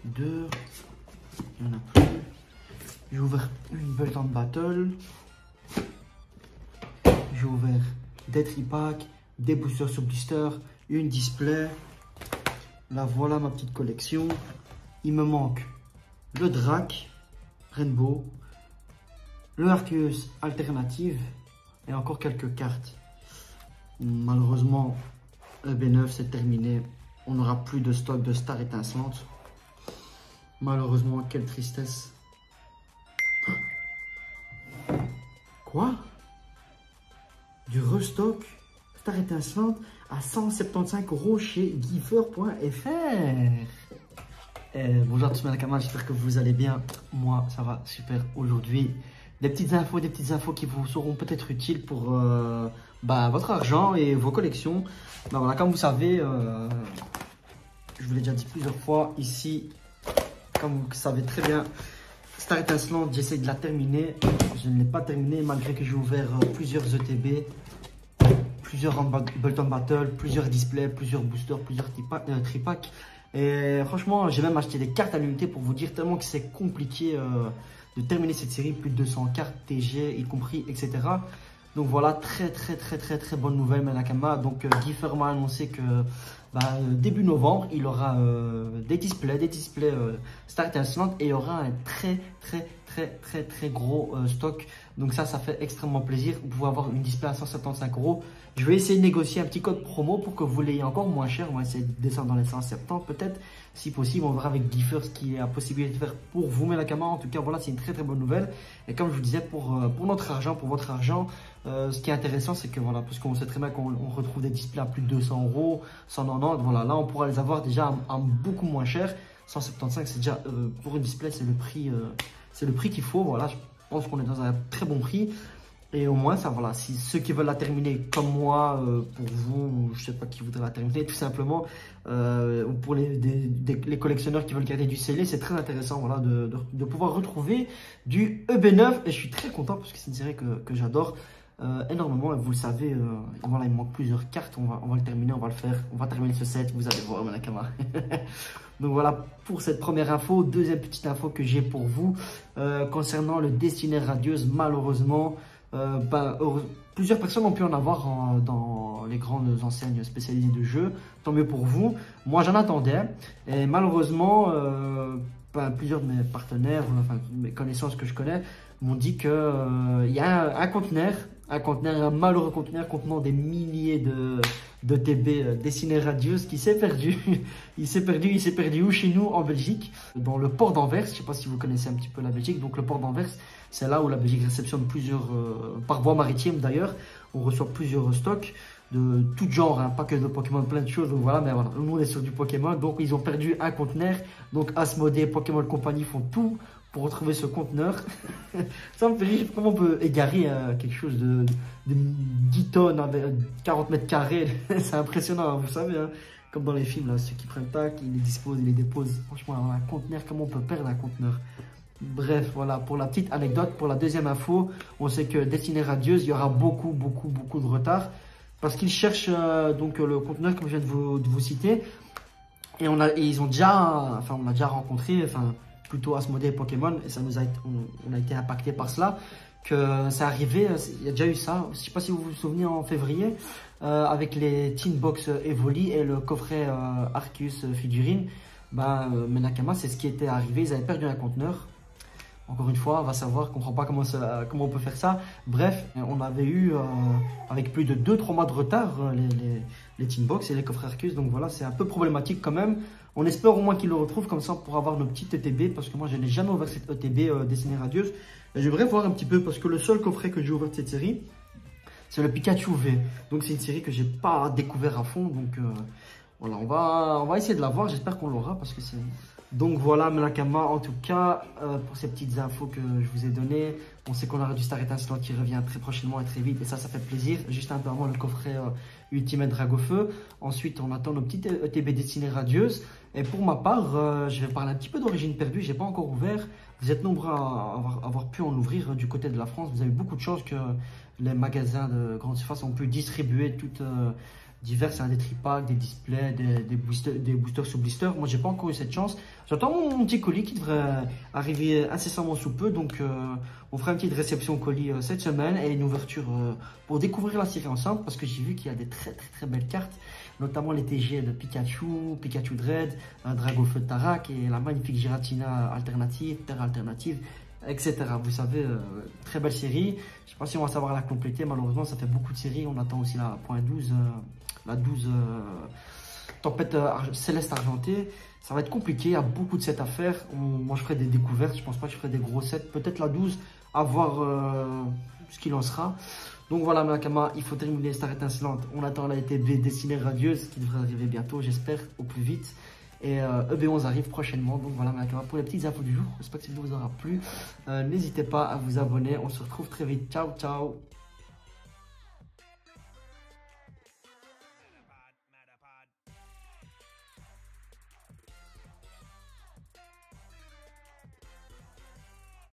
2. Il n'y en a plus. J'ai ouvert une Belt and Battle. J'ai ouvert des tripacks, des boosters sur blister, une display. Là, voilà ma petite collection. Il me manque le Drac Rainbow, le Arceus Alternative et encore quelques cartes. Malheureusement, le B9 c'est terminé. On n'aura plus de stock de Star Étincelante. Malheureusement, quelle tristesse. Quoi? Du restock Star Étincelante à 175 € chez Giver.fr. Bonjour à tous, Manakama, j'espère que vous allez bien. Moi, ça va super aujourd'hui. Des petites infos qui vous seront peut-être utiles pour votre argent et vos collections. Voilà, comme vous savez, je vous l'ai déjà dit plusieurs fois ici, comme vous le savez très bien, Star Étincelante, j'essaie de la terminer. Je ne l'ai pas terminée malgré que j'ai ouvert plusieurs ETB, plusieurs Bolt on Battle, plusieurs displays, plusieurs boosters, plusieurs tripacks. Et franchement, j'ai même acheté des cartes à l'unité pour vous dire tellement que c'est compliqué de terminer cette série. Plus de 200 cartes, TG y compris, etc. Donc voilà, très bonne nouvelle, Manakama. Donc Giver m'a annoncé que début novembre, il aura des displays Star Étincelante et il y aura un très gros stock. Donc ça fait extrêmement plaisir. Vous pouvez avoir une display à 175 €. Je vais essayer de négocier un petit code promo pour que vous l'ayez encore moins cher. On va essayer de descendre dans les 170 peut-être, si possible. On verra avec Giver ce qui est la possibilité de faire pour vous, Manakama. En tout cas, voilà, c'est une très bonne nouvelle. Et comme je vous disais, pour notre argent, pour votre argent, ce qui est intéressant, c'est que voilà, parce qu'on sait très bien qu'on retrouve des displays à plus de 200 €, 190, voilà, là on pourra les avoir déjà à beaucoup moins cher. 175, c'est déjà pour une display, c'est le prix qu'il faut. Voilà, je pense qu'on est dans un très bon prix. Et au moins, ça, voilà, si ceux qui veulent la terminer comme moi, pour vous, je sais pas qui voudrait la terminer, tout simplement, ou pour les collectionneurs qui veulent garder du scellé, c'est très intéressant, voilà, de pouvoir retrouver du EB9. Et je suis très content parce que c'est une série que j'adore énormément. Et vous le savez, voilà, il me manque plusieurs cartes. On va le terminer, on va le faire. On va terminer ce set, vous allez voir, Manakama. Donc voilà pour cette première info. Deuxième petite info que j'ai pour vous concernant le Destiné Radieuse, malheureusement. Plusieurs personnes ont pu en avoir dans les grandes enseignes spécialisées de jeux. Tant mieux pour vous. Moi, j'en attendais. Et malheureusement, plusieurs de mes partenaires, enfin mes connaissances que je connais, m'ont dit qu'il y a un malheureux conteneur contenant des milliers de TB Destiné Radieuse qui s'est perdu. Il s'est perdu où? Chez nous en Belgique, dans le port d'Anvers. Je ne sais pas si vous connaissez un petit peu la Belgique. Donc le port d'Anvers, c'est là où la Belgique réceptionne plusieurs, par voie maritime d'ailleurs, on reçoit plusieurs stocks de tout genre, hein, pas que de Pokémon, plein de choses. Donc voilà, mais voilà, nous on est sur du Pokémon. Donc ils ont perdu un conteneur. Donc Asmodée, Pokémon Company font tout pour retrouver ce conteneur. Ça me fait rire, comment on peut égarer quelque chose de 10 tonnes avec 40 mètres carrés. C'est impressionnant, hein, vous savez, hein, comme dans les films, là, ceux qui prennent tac, ils les disposent, ils les déposent. Franchement, un conteneur, comment on peut perdre un conteneur? Bref, voilà, pour la petite anecdote. Pour la deuxième info, on sait que Destiné Radieuse, il y aura beaucoup de retard. Parce qu'ils cherchent donc le conteneur, comme je viens de vous citer. Et on a déjà rencontré, plutôt Asmodée et Pokémon, et on a été impacté par cela, que ça arrivait, il y a déjà eu ça, je ne sais pas si vous vous souvenez, en février, avec les Teen Box Evoli et le coffret Arceus figurine, Manakama, c'est ce qui était arrivé, ils avaient perdu un conteneur. Encore une fois, on va savoir, je ne comprends pas comment on peut faire ça. Bref, on avait eu, avec plus de 2-3 mois de retard, les Teen Box et les coffrets Arceus. Donc voilà, c'est un peu problématique quand même. On espère au moins qu'ils le retrouvent comme ça pour avoir nos petites ETB. Parce que moi, je n'ai jamais ouvert cette ETB Destiné Radieuse. J'aimerais voir un petit peu parce que le seul coffret que j'ai ouvert de cette série, c'est le Pikachu V. Donc c'est une série que je n'ai pas découvert à fond. Donc voilà, on va essayer de la voir. J'espère qu'on l'aura parce que c'est... Donc voilà, Manakama, en tout cas, pour ces petites infos que je vous ai données, on sait qu'on aura du Star Étincelante qui revient très prochainement et très vite, et ça fait plaisir. Juste un peu avant le coffret Ultimate Dragofeu. Ensuite, on attend nos petites ETB Destiné Radieuse. Et pour ma part, je vais parler un petit peu d'Origine Perdue, j'ai pas encore ouvert. Vous êtes nombreux à avoir pu en ouvrir du côté de la France. Vous avez beaucoup de chance que les magasins de grande surface ont pu distribuer divers, c'est un des tripacks, des displays, des boosters sous blister. Moi, j'ai pas encore eu cette chance. J'attends mon petit colis qui devrait arriver incessamment sous peu. Donc, on fera une petite réception colis cette semaine et une ouverture pour découvrir la série ensemble parce que j'ai vu qu'il y a des très belles cartes, notamment les TG de Pikachu, Pikachu Dread, Dragofeu de Tarak et la magnifique Giratina alternative, Terre alternative, etc. Vous savez, très belle série. Je sais pas si on va savoir la compléter. Malheureusement, ça fait beaucoup de séries. On attend aussi la .12, la 12 Tempête Céleste Argentée. Ça va être compliqué. Il y a beaucoup de sets à faire. Moi, je ferai des découvertes. Je pense pas que je ferai des gros sets. Peut-être la 12, à voir ce qu'il en sera. Donc voilà, Nakama, il faut terminer Star étincelante. On attend la ETB Destinée Radieuse qui devrait arriver bientôt, j'espère, au plus vite. Et EB11 arrive prochainement. Donc voilà, Nakama, pour les petites infos du jour. J'espère que cette vidéo vous aura plu. N'hésitez pas à vous abonner. On se retrouve très vite. Ciao, ciao.